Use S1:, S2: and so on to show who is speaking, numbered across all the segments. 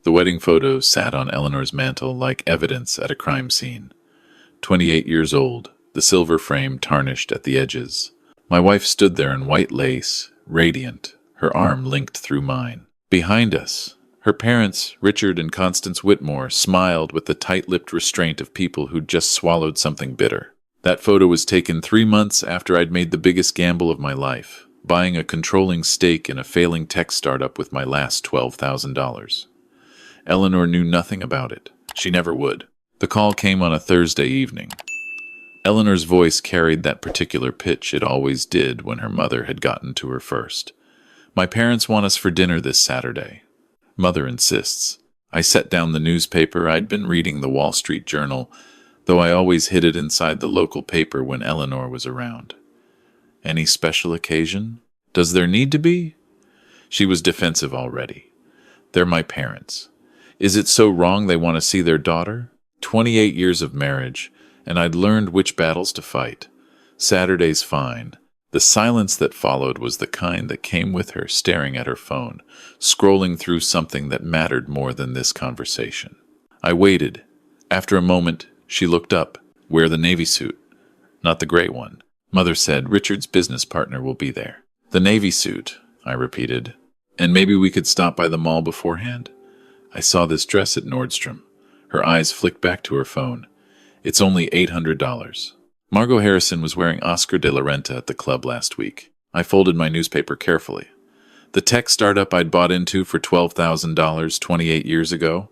S1: The wedding photo sat on Eleanor's mantel like evidence at a crime scene. 28 years old, the silver frame tarnished at the edges. My wife stood there in white lace, radiant, her arm linked through mine. Behind us, her parents, Richard and Constance Whitmore, smiled with the tight-lipped restraint of people who'd just swallowed something bitter. That photo was taken 3 months after I'd made the biggest gamble of my life, buying a controlling stake in a failing tech startup with my last $12,000. Eleanor knew nothing about it. She never would. The call came on a Thursday evening. Eleanor's voice carried that particular pitch it always did when her mother had gotten to her first. "My parents want us for dinner this Saturday. Mother insists." I set down the newspaper. I'd been reading the Wall Street Journal, though I always hid it inside the local paper when Eleanor was around. "Any special occasion? Does there need to be?" She was defensive already. "They're my parents. Is it so wrong they want to see their daughter? 28 years of marriage, and I'd learned which battles to fight. Saturday's fine." The silence that followed was the kind that came with her staring at her phone, scrolling through something that mattered more than this conversation. I waited. After a moment, she looked up. "Wear the navy suit." "Not the gray one." Mother said Richard's business partner will be there. "The navy suit," I repeated. "And maybe we could stop by the mall beforehand?" "I saw this dress at Nordstrom." Her eyes flicked back to her phone. "It's only $800. Margot Harrison was wearing Oscar de la Renta at the club last week." I folded my newspaper carefully. "The tech startup I'd bought into for $12,000 28 years ago?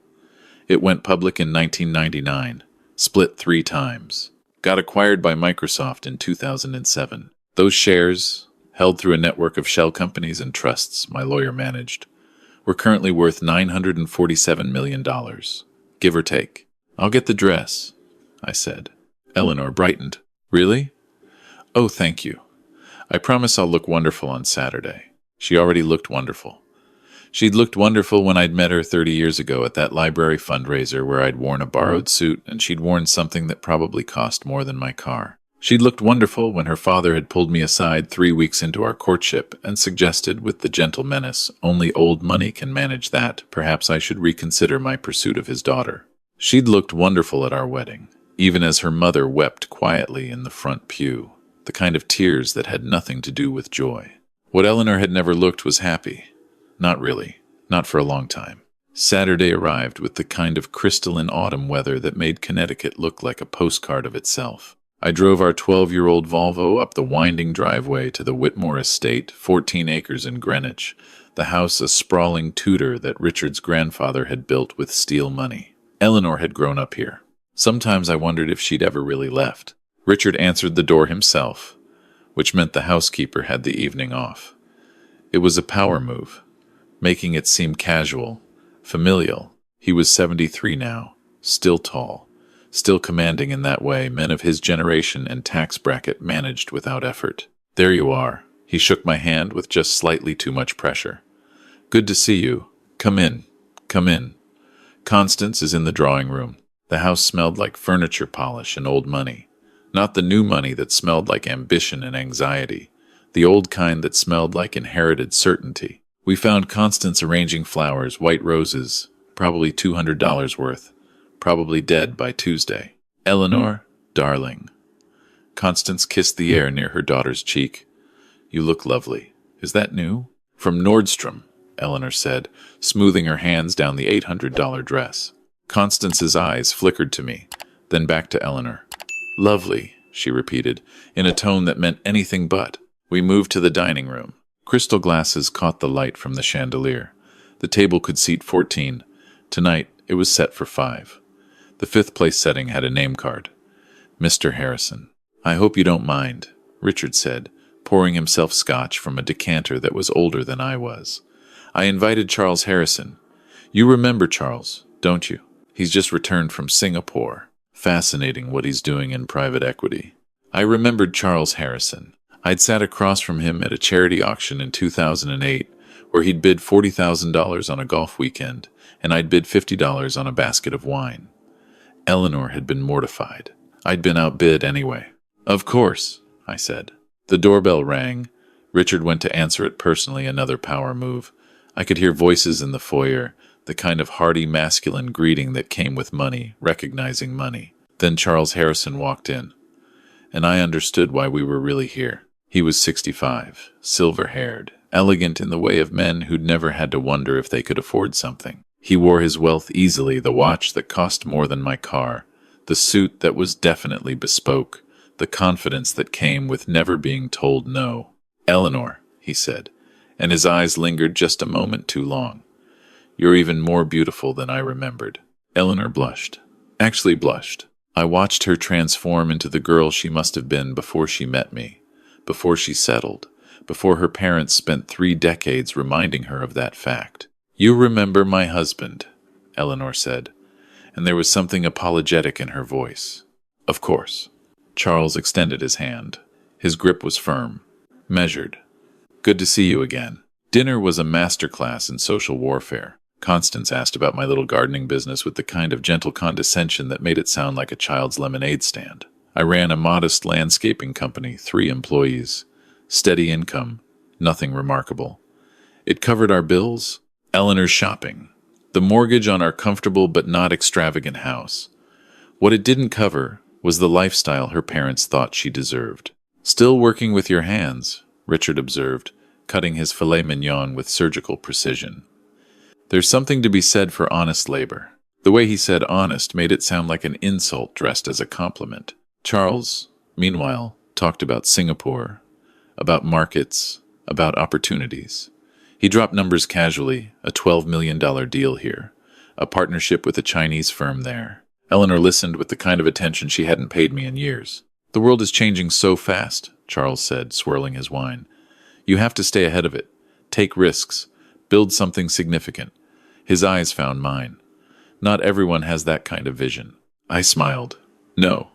S1: It went public in 1999, split 3 times. Got acquired by Microsoft in 2007. Those shares, held through a network of shell companies and trusts my lawyer managed, were currently worth $947 million, give or take." "I'll get the dress," I said. Eleanor brightened. "Really?" "Oh, thank you. I promise I'll look wonderful on Saturday." She already looked wonderful. She'd looked wonderful when I'd met her 30 years ago at that library fundraiser where I'd worn a borrowed suit and she'd worn something that probably cost more than my car. She'd looked wonderful when her father had pulled me aside 3 weeks into our courtship and suggested with the gentle menace, "Only old money can manage that. Perhaps I should reconsider my pursuit of his daughter." She'd looked wonderful at our wedding, even as her mother wept quietly in the front pew, the kind of tears that had nothing to do with joy. What Eleanor had never looked was happy. Not really. Not for a long time. Saturday arrived with the kind of crystalline autumn weather that made Connecticut look like a postcard of itself. I drove our 12-year-old Volvo up the winding driveway to the Whitmore estate, 14 acres in Greenwich, the house a sprawling Tudor that Richard's grandfather had built with steel money. Eleanor had grown up here. Sometimes I wondered if she'd ever really left. Richard answered the door himself, which meant the housekeeper had the evening off. It was a power move, making it seem casual, familial. He was 73 now, still tall, still commanding in that way men of his generation and tax bracket managed without effort. "There you are." He shook my hand with just slightly too much pressure. "Good to see you. Come in. Come in." Constance is in the drawing room. The house smelled like furniture polish and old money. Not the new money that smelled like ambition and anxiety. The old kind that smelled like inherited certainty. We found Constance arranging flowers, white roses, probably $200 worth, probably dead by Tuesday. "Eleanor, darling." Constance kissed the air near her daughter's cheek. "You look lovely. Is that new?" "From Nordstrom," Eleanor said, smoothing her hands down the $800 dress. Constance's eyes flickered to me, then back to Eleanor. "Lovely," she repeated, in a tone that meant anything but. We moved to the dining room. Crystal glasses caught the light from the chandelier. The table could seat 14. Tonight, it was set for 5. The 5th place setting had a name card. "Mr. Harrison." "I hope you don't mind," Richard said, pouring himself scotch from a decanter that was older than I was. "I invited Charles Harrison. You remember Charles, don't you? He's just returned from Singapore. Fascinating what he's doing in private equity." I remembered Charles Harrison. I'd sat across from him at a charity auction in 2008, where he'd bid $40,000 on a golf weekend, and I'd bid $50 on a basket of wine. Eleanor had been mortified. I'd been outbid anyway. "Of course," I said. The doorbell rang. Richard went to answer it personally, another power move. I could hear voices in the foyer, the kind of hearty masculine greeting that came with money, recognizing money. Then Charles Harrison walked in, and I understood why we were really here. He was 65, silver-haired, elegant in the way of men who'd never had to wonder if they could afford something. He wore his wealth easily, the watch that cost more than my car, the suit that was definitely bespoke, the confidence that came with never being told no. "Eleanor," he said, and his eyes lingered just a moment too long. "You're even more beautiful than I remembered." Eleanor blushed. Actually blushed. I watched her transform into the girl she must have been before she met me, before she settled, before her parents spent 3 decades reminding her of that fact. "You remember my husband," Eleanor said, and there was something apologetic in her voice. "Of course." Charles extended his hand. His grip was firm, measured. "Good to see you again." Dinner was a masterclass in social warfare. Constance asked about my little gardening business with the kind of gentle condescension that made it sound like a child's lemonade stand. I ran a modest landscaping company, 3 employees, steady income, nothing remarkable. It covered our bills, Eleanor's shopping, the mortgage on our comfortable but not extravagant house. What it didn't cover was the lifestyle her parents thought she deserved. "Still working with your hands," Richard observed, cutting his filet mignon with surgical precision. "There's something to be said for honest labor." The way he said honest made it sound like an insult dressed as a compliment. Charles, meanwhile, talked about Singapore, about markets, about opportunities. He dropped numbers casually, a $12 million deal here, a partnership with a Chinese firm there. Eleanor listened with the kind of attention she hadn't paid me in years. "The world is changing so fast," Charles said, swirling his wine. "You have to stay ahead of it. Take risks. Build something significant." His eyes found mine. "Not everyone has that kind of vision." I smiled. "No,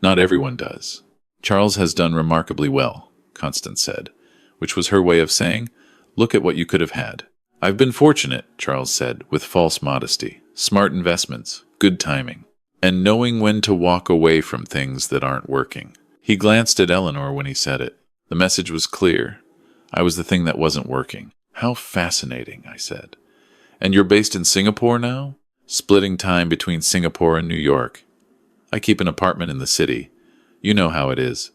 S1: not everyone does." "Charles has done remarkably well," Constance said, which was her way of saying, "Look at what you could have had." "I've been fortunate," Charles said, with false modesty. "Smart investments, good timing, and knowing when to walk away from things that aren't working." He glanced at Eleanor when he said it. The message was clear. I was the thing that wasn't working. "How fascinating," I said. "And you're based in Singapore now?" "Splitting time between Singapore and New York. I keep an apartment in the city. You know how it is."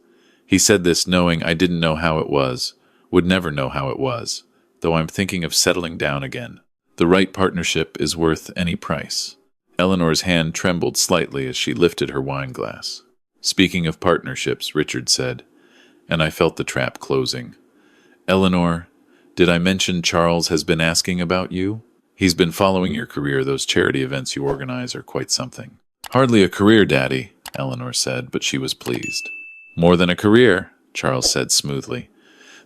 S1: He said this knowing I didn't know how it was, would never know how it was, though I'm thinking of settling down again. The right partnership is worth any price. Eleanor's hand trembled slightly as she lifted her wine glass. "Speaking of partnerships," Richard said, and I felt the trap closing. "Eleanor, did I mention Charles has been asking about you? He's been following your career. Those charity events you organize are quite something." "Hardly a career, Daddy," Eleanor said, but she was pleased. "More than a career," Charles said smoothly.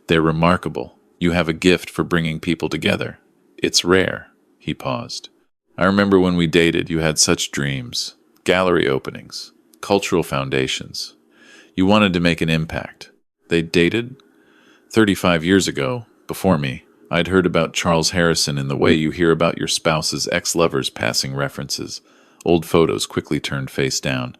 S1: "They're remarkable. You have a gift for bringing people together. It's rare." He paused. "I remember when we dated, you had such dreams. Gallery openings, cultural foundations. You wanted to make an impact." They dated? 35 years ago, before me, I'd heard about Charles Harrison in the way you hear about your spouse's ex-lovers passing references. Old photos quickly turned face down.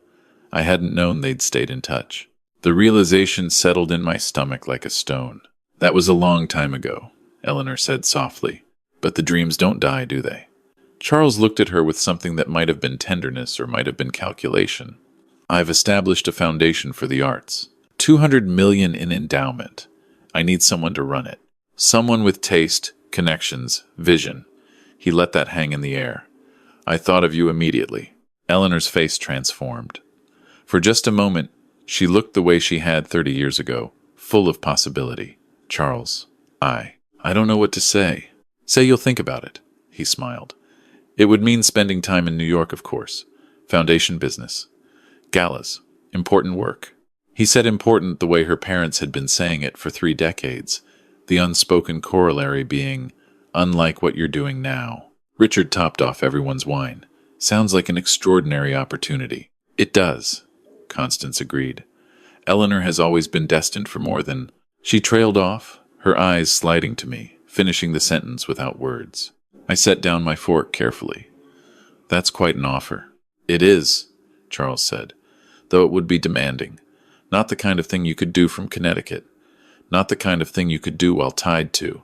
S1: I hadn't known they'd stayed in touch. The realization settled in my stomach like a stone. "That was a long time ago," Eleanor said softly. "But the dreams don't die, do they?" Charles looked at her with something that might have been tenderness or might have been calculation. "I've established a foundation for the arts. 200 million in endowment. I need someone to run it. Someone with taste, connections, vision." He let that hang in the air. "I thought of you immediately." Eleanor's face transformed. For just a moment, she looked the way she had 30 years ago, full of possibility. "Charles, I don't know what to say." "Say you'll think about it," he smiled. "It would mean spending time in New York, of course. Foundation business. Galas. Important work." He said important the way her parents had been saying it for 3 decades, the unspoken corollary being, "unlike what you're doing now." Richard topped off everyone's wine. "Sounds like an extraordinary opportunity." "It does," Constance agreed. "Eleanor has always been destined for more than—" She trailed off, her eyes sliding to me, finishing the sentence without words. I set down my fork carefully. "That's quite an offer." "It is," Charles said, "though it would be demanding. Not the kind of thing you could do from Connecticut. Not the kind of thing you could do while tied to."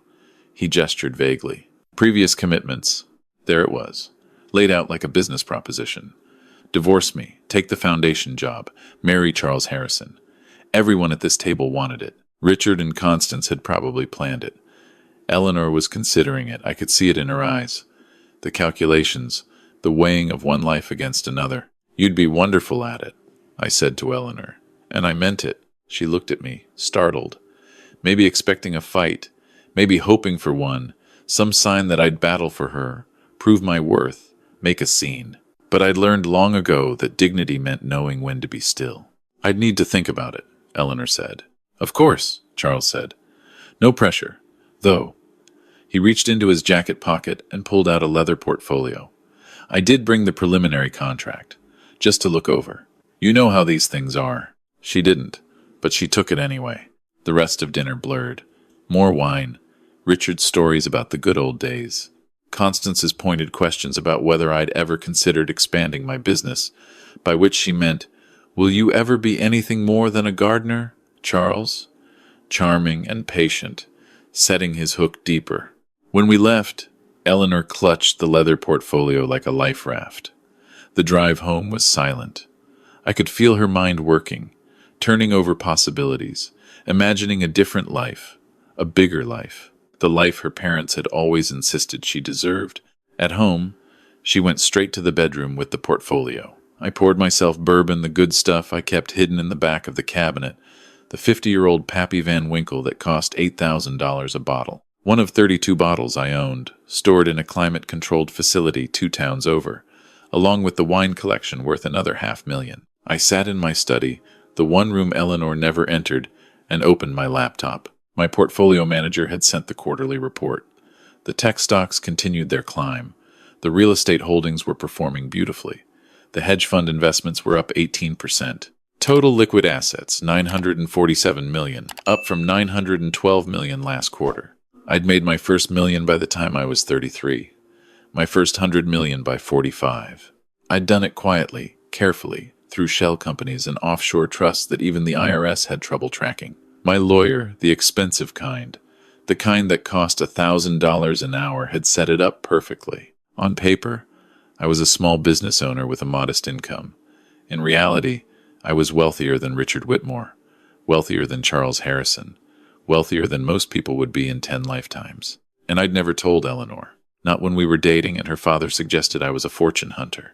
S1: He gestured vaguely. "Previous commitments. There it was, laid out like a business proposition. Divorce me, take the foundation job, marry Charles Harrison. Everyone at this table wanted it. Richard and Constance had probably planned it. Eleanor was considering it. I could see it in her eyes. The calculations, the weighing of one life against another. You'd be wonderful at it, I said to Eleanor. And I meant it. She looked at me, startled. Maybe expecting a fight, maybe hoping for one, some sign that I'd battle for her, prove my worth, make a scene. But I'd learned long ago that dignity meant knowing when to be still. I'd need to think about it, Eleanor said. Of course, Charles said. No pressure, though. He reached into his jacket pocket and pulled out a leather portfolio. I did bring the preliminary contract, just to look over. You know how these things are. She didn't, but she took it anyway. The rest of dinner blurred. More wine. Richard's stories about the good old days. Constance's pointed questions about whether I'd ever considered expanding my business, by which she meant, will you ever be anything more than a gardener, Charles? Charming and patient, setting his hook deeper. When we left, Eleanor clutched the leather portfolio like a life raft. The drive home was silent. I could feel her mind working, turning over possibilities, imagining a different life, a bigger life, the life her parents had always insisted she deserved. At home, she went straight to the bedroom with the portfolio. I poured myself bourbon, the good stuff I kept hidden in the back of the cabinet, the 50-year-old Pappy Van Winkle that cost $8,000 a bottle. One of 32 bottles I owned, stored in a climate-controlled facility 2 towns over, along with the wine collection worth another $500,000. I sat in my study, the one room Eleanor never entered, and opened my laptop. My portfolio manager had sent the quarterly report. The tech stocks continued their climb. The real estate holdings were performing beautifully. The hedge fund investments were up 18%. Total liquid assets, $947 million, up from $912 million last quarter. I'd made my first million by the time I was 33. My first 100 million by 45. I'd done it quietly, carefully, through shell companies and offshore trusts that even the IRS had trouble tracking. My lawyer, the expensive kind, the kind that cost $1,000 an hour, had set it up perfectly. On paper, I was a small business owner with a modest income. In reality, I was wealthier than Richard Whitmore, wealthier than Charles Harrison, wealthier than most people would be in 10 lifetimes. And I'd never told Eleanor. Not when we were dating and her father suggested I was a fortune hunter.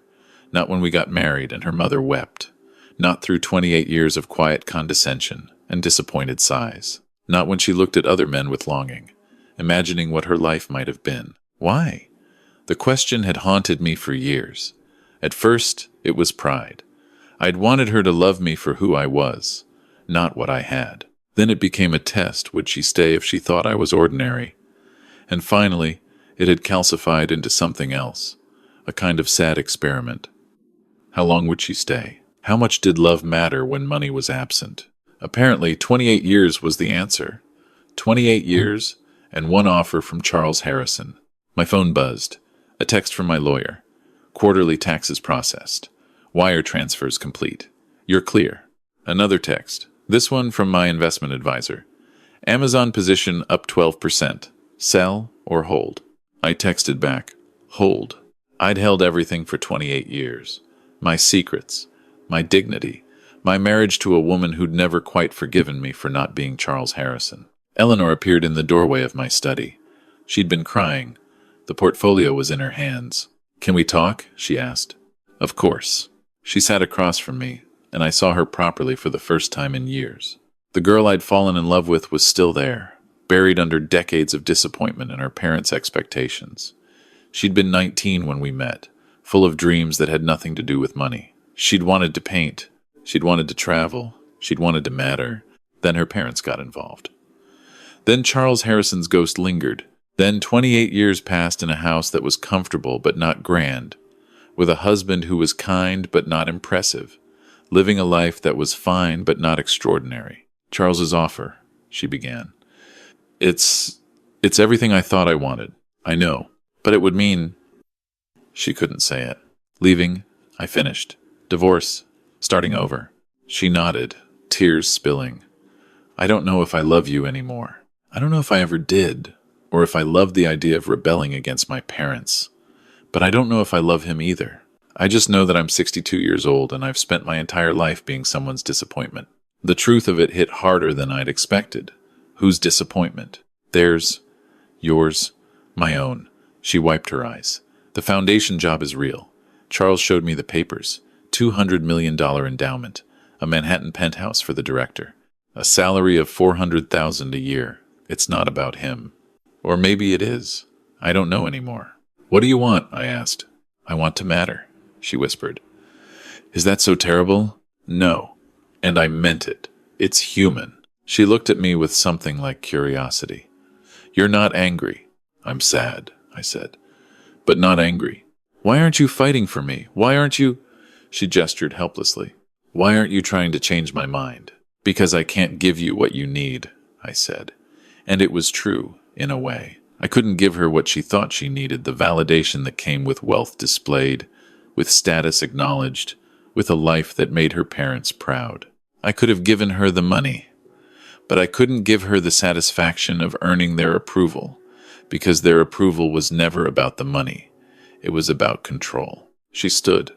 S1: Not when we got married and her mother wept. Not through 28 years of quiet condescension and disappointed sighs. Not when she looked at other men with longing, imagining what her life might have been. Why? The question had haunted me for years. At first, it was pride. I'd wanted her to love me for who I was, not what I had. Then it became a test, would she stay if she thought I was ordinary? And finally, it had calcified into something else, a kind of sad experiment. How long would she stay? How much did love matter when money was absent? Apparently, 28 years was the answer. 28 years, and one offer from Charles Harrison. My phone buzzed. A text from my lawyer. Quarterly taxes processed. Wire transfers complete. You're clear. Another text. This one from my investment advisor. Amazon position up 12%. Sell or hold? I texted back. Hold. I'd held everything for 28 years. My secrets. My dignity. My marriage to a woman who'd never quite forgiven me for not being Charles Harrison. Eleanor appeared in the doorway of my study. She'd been crying. The portfolio was in her hands. Can we talk? She asked. Of course. She sat across from me, and I saw her properly for the first time in years. The girl I'd fallen in love with was still there, buried under decades of disappointment and her parents' expectations. She'd been 19 when we met, full of dreams that had nothing to do with money. She'd wanted to paint. She'd wanted to travel. She'd wanted to matter. Then her parents got involved. Then Charles Harrison's ghost lingered. Then 28 years passed in a house that was comfortable but not grand, with a husband who was kind but not impressive, living a life that was fine but not extraordinary. Charles's offer, she began. It's everything I thought I wanted. I know. But it would mean... She couldn't say it. Leaving, I finished. Divorce. Starting over. She nodded, tears spilling. I don't know if I love you anymore. I don't know if I ever did, or if I loved the idea of rebelling against my parents. But I don't know if I love him either. I just know that I'm 62 years old and I've spent my entire life being someone's disappointment. The truth of it hit harder than I'd expected. Whose disappointment? Theirs, yours, my own. She wiped her eyes. The foundation job is real. Charles showed me the papers. $200 million endowment. A Manhattan penthouse for the director. A salary of $400,000 a year. It's not about him. Or maybe it is. I don't know anymore. What do you want? I asked. I want to matter, she whispered. Is that so terrible? No. And I meant it. It's human. She looked at me with something like curiosity. You're not angry. I'm sad, I said. But not angry. Why aren't you fighting for me? Why aren't you... She gestured helplessly. Why aren't you trying to change my mind? Because I can't give you what you need, I said. And it was true, in a way. I couldn't give her what she thought she needed, the validation that came with wealth displayed, with status acknowledged, with a life that made her parents proud. I could have given her the money, but I couldn't give her the satisfaction of earning their approval, because their approval was never about the money. It was about control. She stood.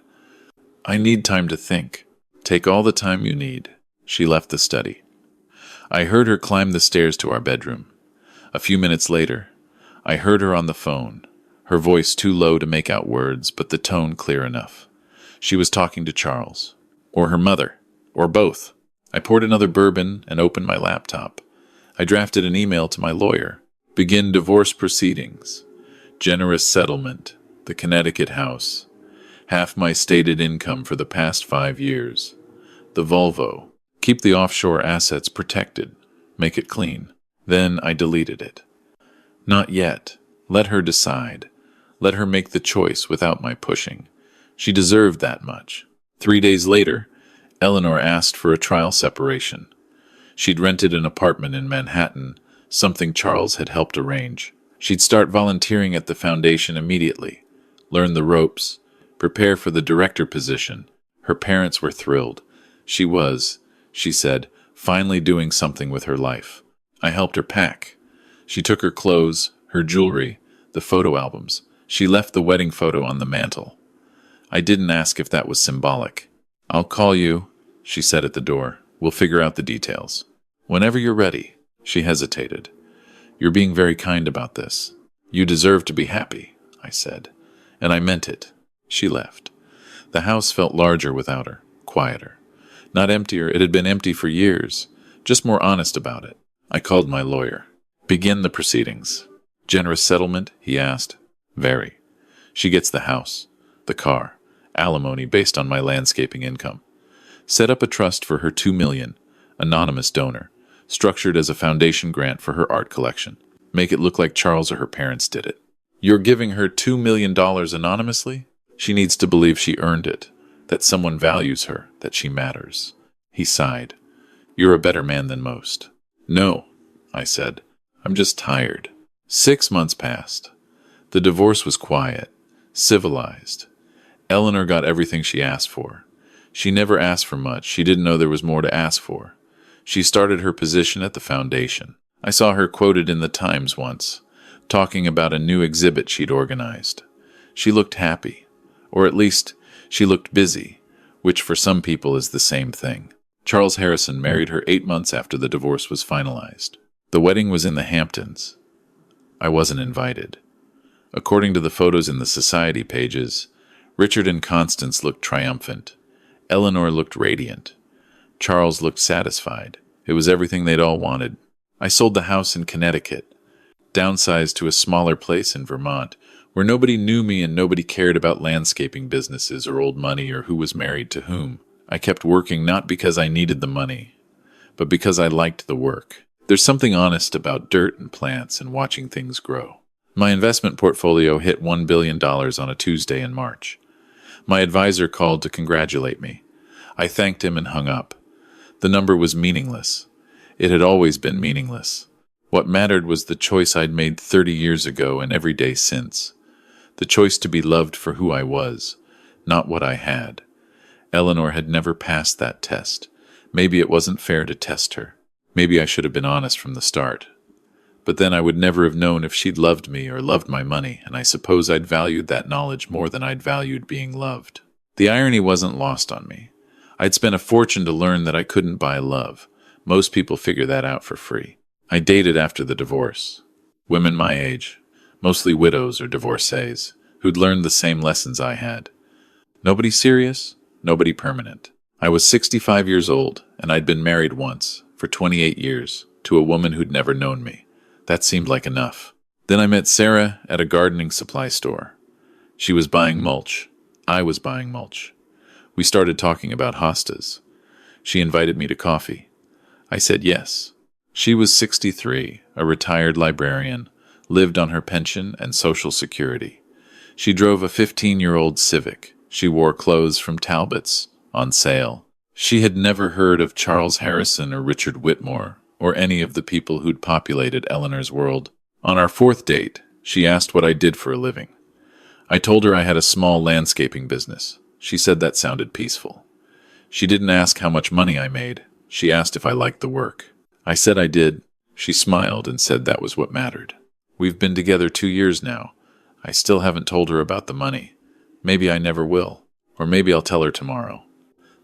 S1: I need time to think. Take all the time you need. She left the study. I heard her climb the stairs to our bedroom. A few minutes later, I heard her on the phone, her voice too low to make out words, but the tone clear enough. She was talking to Charles, or her mother, or both. I poured another bourbon and opened my laptop. I drafted an email to my lawyer. Begin divorce proceedings. Generous settlement. The Connecticut house. Half my stated income for the past 5 years. The Volvo. Keep the offshore assets protected. Make it clean. Then I deleted it. Not yet. Let her decide. Let her make the choice without my pushing. She deserved that much. 3 days later, Eleanor asked for a trial separation. She'd rented an apartment in Manhattan, something Charles had helped arrange. She'd start volunteering at the foundation immediately, learn the ropes, prepare for the director position. Her parents were thrilled. She was, she said, finally doing something with her life. I helped her pack. She took her clothes, her jewelry, the photo albums. She left the wedding photo on the mantel. I didn't ask if that was symbolic. I'll call you, she said at the door. We'll figure out the details. Whenever you're ready. She hesitated. You're being very kind about this. You deserve to be happy, I said. And I meant it. She left. The house felt larger without her, quieter. Not emptier, it had been empty for years, just more honest about it. I called my lawyer. Begin the proceedings. Generous settlement, he asked. Very. She gets the house, the car, alimony based on my landscaping income. Set up a trust for her $2 million, anonymous donor, structured as a foundation grant for her art collection. Make it look like Charles or her parents did it. You're giving her $2 million anonymously? She needs to believe she earned it, that someone values her, that she matters. He sighed. You're a better man than most. No, I said. I'm just tired. 6 months passed. The divorce was quiet, civilized. Eleanor got everything she asked for. She never asked for much. She didn't know there was more to ask for. She started her position at the foundation. I saw her quoted in the Times once, talking about a new exhibit she'd organized. She looked happy, or at least she looked busy, which for some people is the same thing. Charles Harrison married her 8 months after the divorce was finalized. The wedding was in the Hamptons. I wasn't invited. According to the photos in the society pages, Richard and Constance looked triumphant. Eleanor looked radiant. Charles looked satisfied. It was everything they'd all wanted. I sold the house in Connecticut, downsized to a smaller place in Vermont, where nobody knew me and nobody cared about landscaping businesses or old money or who was married to whom. I kept working not because I needed the money, but because I liked the work. There's something honest about dirt and plants and watching things grow. My investment portfolio hit $1 billion on a Tuesday in March. My advisor called to congratulate me. I thanked him and hung up. The number was meaningless. It had always been meaningless. What mattered was the choice I'd made 30 years ago and every day since. The choice to be loved for who I was, not what I had. Eleanor had never passed that test. Maybe it wasn't fair to test her. Maybe I should have been honest from the start. But then I would never have known if she'd loved me or loved my money, and I suppose I'd valued that knowledge more than I'd valued being loved. The irony wasn't lost on me. I'd spent a fortune to learn that I couldn't buy love. Most people figure that out for free. I dated after the divorce. Women my age, mostly widows or divorcees, who'd learned the same lessons I had. Nobody serious, nobody permanent. I was 65 years old, and I'd been married once, for 28 years, to a woman who'd never known me. That seemed like enough. Then I met Sarah at a gardening supply store. She was buying mulch. I was buying mulch. We started talking about hostas. She invited me to coffee. I said yes. She was 63, a retired librarian, lived on her pension and Social Security. She drove a 15-year-old Civic. She wore clothes from Talbot's, on sale. She had never heard of Charles Harrison or Richard Whitmore, or any of the people who'd populated Eleanor's world. On our fourth date, she asked what I did for a living. I told her I had a small landscaping business. She said that sounded peaceful. She didn't ask how much money I made. She asked if I liked the work. I said I did. She smiled and said that was what mattered. We've been together 2 years now. I still haven't told her about the money. Maybe I never will. Or maybe I'll tell her tomorrow.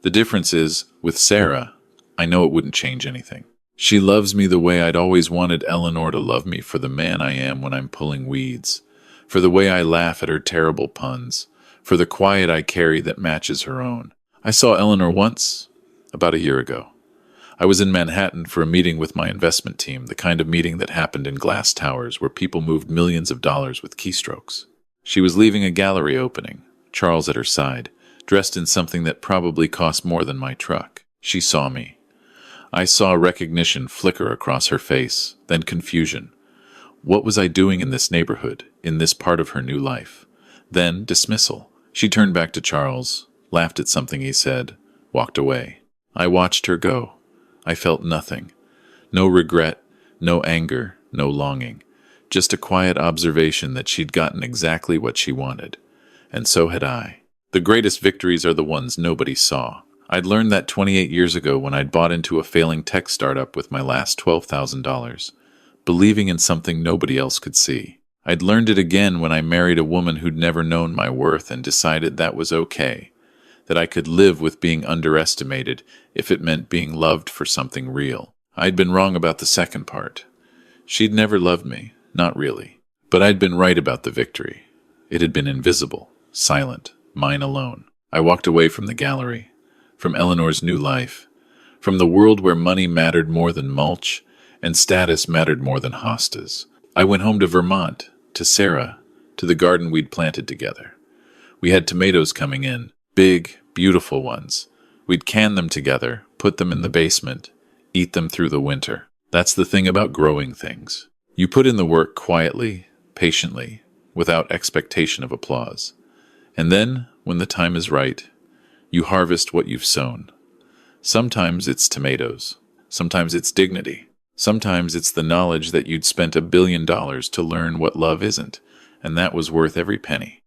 S1: The difference is, with Sarah, I know it wouldn't change anything. She loves me the way I'd always wanted Eleanor to love me, for the man I am when I'm pulling weeds, for the way I laugh at her terrible puns, for the quiet I carry that matches her own. I saw Eleanor once, about a year ago. I was in Manhattan for a meeting with my investment team, the kind of meeting that happened in glass towers where people moved millions of dollars with keystrokes. She was leaving a gallery opening, Charles at her side, dressed in something that probably cost more than my truck. She saw me. I saw recognition flicker across her face, then confusion. What was I doing in this neighborhood, in this part of her new life? Then dismissal. She turned back to Charles, laughed at something he said, walked away. I watched her go. I felt nothing. No regret, no anger, no longing. Just a quiet observation that she'd gotten exactly what she wanted. And so had I. The greatest victories are the ones nobody saw. I'd learned that 28 years ago when I'd bought into a failing tech startup with my last $12,000, believing in something nobody else could see. I'd learned it again when I married a woman who'd never known my worth and decided that was okay, that I could live with being underestimated if it meant being loved for something real. I'd been wrong about the second part. She'd never loved me, not really. But I'd been right about the victory. It had been invisible, silent, mine alone. I walked away from the gallery, from Eleanor's new life, from the world where money mattered more than mulch and status mattered more than hostas. I went home to Vermont, to Sarah, to the garden we'd planted together. We had tomatoes coming in, big, beautiful ones. We'd can them together, put them in the basement, eat them through the winter. That's the thing about growing things. You put in the work quietly, patiently, without expectation of applause. And then, when the time is right, you harvest what you've sown. Sometimes it's tomatoes. Sometimes it's dignity. Sometimes it's the knowledge that you'd spent $1 billion to learn what love isn't, and that was worth every penny.